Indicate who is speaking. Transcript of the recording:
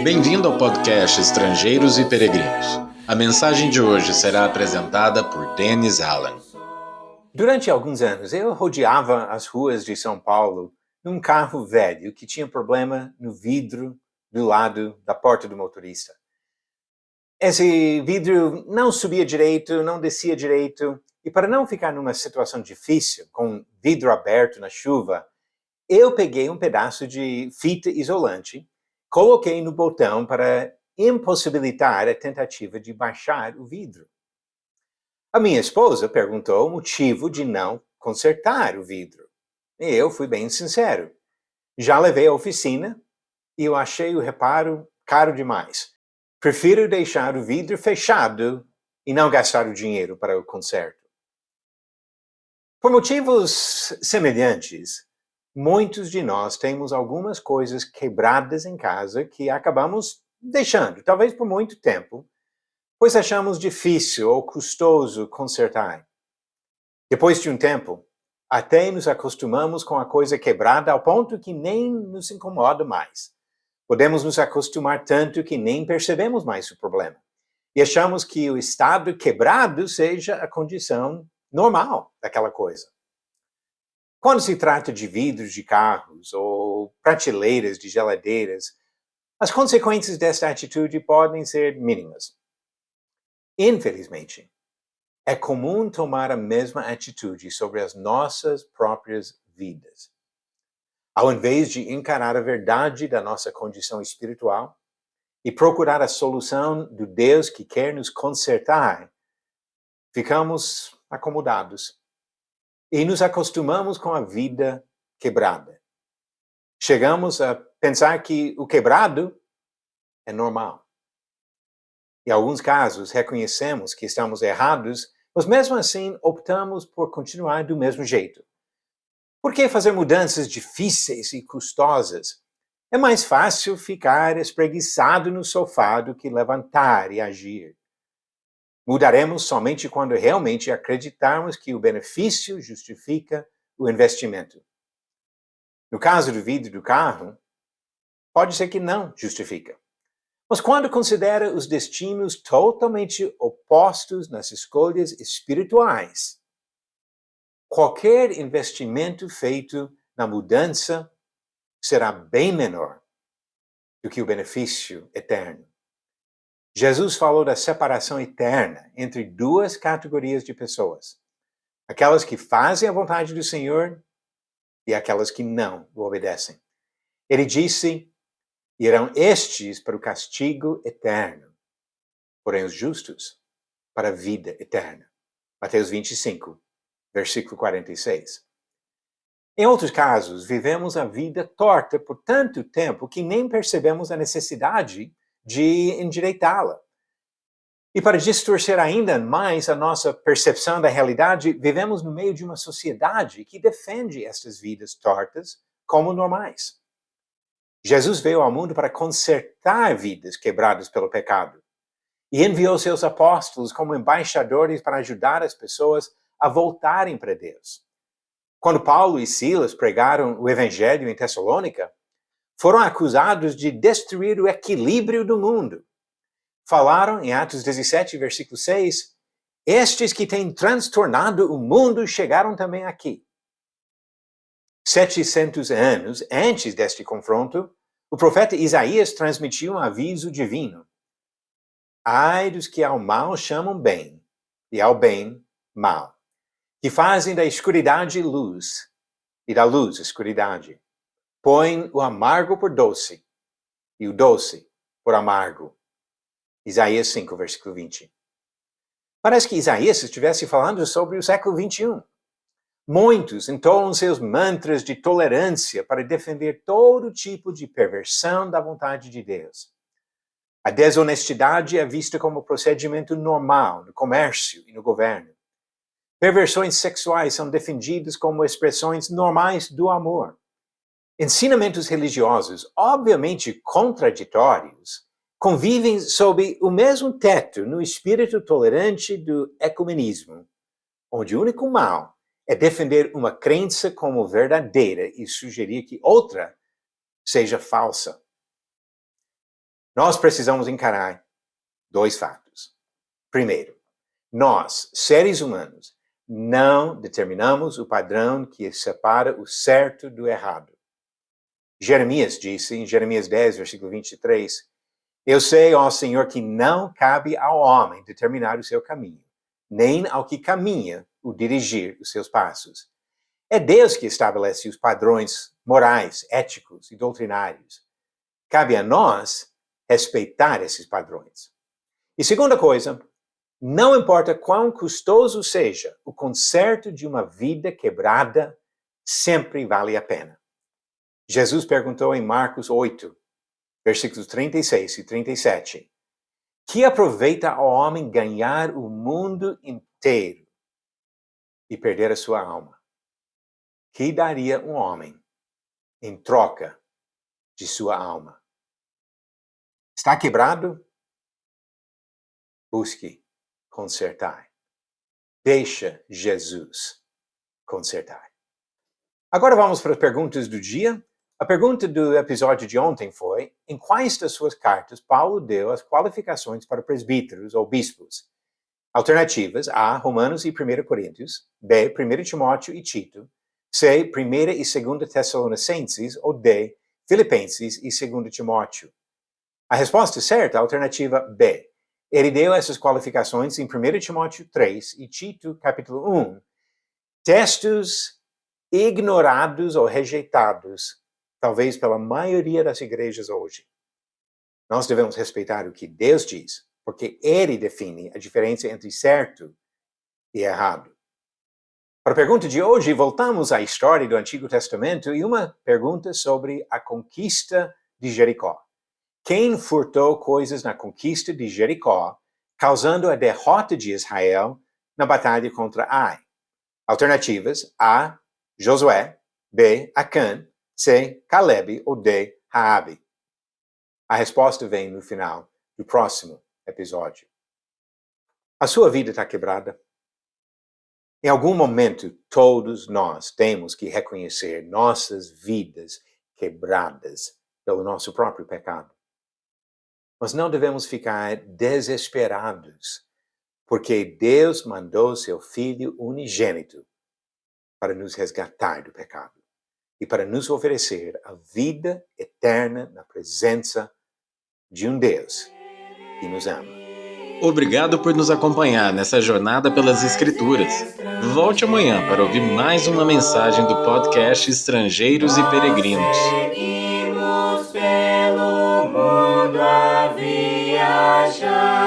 Speaker 1: Bem-vindo ao podcast Estrangeiros e Peregrinos. A mensagem de hoje será apresentada por Dennis Allen.
Speaker 2: Durante alguns anos, eu rodeava as ruas de São Paulo num carro velho que tinha problema no vidro do lado da porta do motorista. Esse vidro não subia direito, não descia direito, e para não ficar numa situação difícil, com vidro aberto na chuva, eu peguei um pedaço de fita isolante, coloquei no botão para impossibilitar a tentativa de baixar o vidro. A minha esposa perguntou o motivo de não consertar o vidro. E eu fui bem sincero. Já levei à oficina e eu achei o reparo caro demais. Prefiro deixar o vidro fechado e não gastar o dinheiro para o conserto. Por motivos semelhantes, muitos de nós temos algumas coisas quebradas em casa que acabamos deixando, talvez por muito tempo, pois achamos difícil ou custoso consertar. Depois de um tempo, até nos acostumamos com a coisa quebrada ao ponto que nem nos incomoda mais. Podemos nos acostumar tanto que nem percebemos mais o problema. E achamos que o estado quebrado seja a condição normal daquela coisa. Quando se trata de vidros de carros ou prateleiras de geladeiras, as consequências desta atitude podem ser mínimas. Infelizmente, é comum tomar a mesma atitude sobre as nossas próprias vidas. Ao invés de encarar a verdade da nossa condição espiritual e procurar a solução do Deus que quer nos consertar, ficamos acomodados e nos acostumamos com a vida quebrada. Chegamos a pensar que o quebrado é normal. Em alguns casos, reconhecemos que estamos errados, mas mesmo assim optamos por continuar do mesmo jeito. Por que fazer mudanças difíceis e custosas? É mais fácil ficar espreguiçado no sofá do que levantar e agir. Mudaremos somente quando realmente acreditarmos que o benefício justifica o investimento. No caso do vidro do carro, pode ser que não justifica. Mas quando considera os destinos totalmente opostos nas escolhas espirituais, qualquer investimento feito na mudança será bem menor do que o benefício eterno. Jesus falou da separação eterna entre duas categorias de pessoas: aquelas que fazem a vontade do Senhor e aquelas que não o obedecem. Ele disse: irão estes para o castigo eterno, porém os justos para a vida eterna. Mateus 25, versículo 46. Em outros casos, vivemos a vida torta por tanto tempo que nem percebemos a necessidade de endireitá-la. E para distorcer ainda mais a nossa percepção da realidade, vivemos no meio de uma sociedade que defende estas vidas tortas como normais. Jesus veio ao mundo para consertar vidas quebradas pelo pecado e enviou seus apóstolos como embaixadores para ajudar as pessoas a voltarem para Deus. Quando Paulo e Silas pregaram o evangelho em Tessalônica, foram acusados de destruir o equilíbrio do mundo. Falaram em Atos 17, versículo 6, estes que têm transtornado o mundo chegaram também aqui. 700 anos antes deste confronto, o profeta Isaías transmitiu um aviso divino. Ai dos que ao mal chamam bem, e ao bem mal, que fazem da escuridade luz, e da luz escuridade. Põem o amargo por doce, e o doce por amargo. Isaías 5, versículo 20. Parece que Isaías estivesse falando sobre o século 21. Muitos entoam seus mantras de tolerância para defender todo tipo de perversão da vontade de Deus. A desonestidade é vista como procedimento normal no comércio e no governo. Perversões sexuais são defendidas como expressões normais do amor. Ensinamentos religiosos, obviamente contraditórios, convivem sob o mesmo teto no espírito tolerante do ecumenismo, onde o único mal é defender uma crença como verdadeira e sugerir que outra seja falsa. Nós precisamos encarar dois fatos. Primeiro, nós, seres humanos, não determinamos o padrão que separa o certo do errado. Jeremias disse, em Jeremias 10, versículo 23, eu sei, ó Senhor, que não cabe ao homem determinar o seu caminho, nem ao que caminha o dirigir os seus passos. É Deus que estabelece os padrões morais, éticos e doutrinários. Cabe a nós respeitar esses padrões. E segunda coisa, não importa quão custoso seja, o conserto de uma vida quebrada sempre vale a pena. Jesus perguntou em Marcos 8, versículos 36 e 37, que aproveita ao homem ganhar o mundo inteiro e perder a sua alma? Que daria um homem em troca de sua alma? Está quebrado? Busque consertar. Deixa Jesus consertar. Agora vamos para as perguntas do dia. A pergunta do episódio de ontem foi: em quais das suas cartas Paulo deu as qualificações para presbíteros ou bispos? Alternativas: A. Romanos e 1 Coríntios, B. 1 Timóteo e Tito, C. 1 e 2 Tessalonicenses ou D. Filipenses e 2 Timóteo. A resposta certa, a alternativa B. Ele deu essas qualificações em 1 Timóteo 3 e Tito, capítulo 1, textos ignorados ou rejeitados, talvez pela maioria das igrejas hoje. Nós devemos respeitar o que Deus diz, porque Ele define a diferença entre certo e errado. Para a pergunta de hoje, voltamos à história do Antigo Testamento e uma pergunta sobre a conquista de Jericó. Quem furtou coisas na conquista de Jericó, causando a derrota de Israel na batalha contra Ai? Alternativas: A. Josué, B. Acã, C. Caleb ou D. Raabe. A resposta vem no final do próximo episódio. A sua vida está quebrada? Em algum momento, todos nós temos que reconhecer nossas vidas quebradas pelo nosso próprio pecado. Nós não devemos ficar desesperados, porque Deus mandou seu Filho unigênito para nos resgatar do pecado e para nos oferecer a vida eterna na presença de um Deus que nos ama.
Speaker 1: Obrigado por nos acompanhar nessa jornada pelas Escrituras. Volte amanhã para ouvir mais uma mensagem do podcast Estrangeiros e Peregrinos.
Speaker 3: Seguimos pelo mundo a viajar.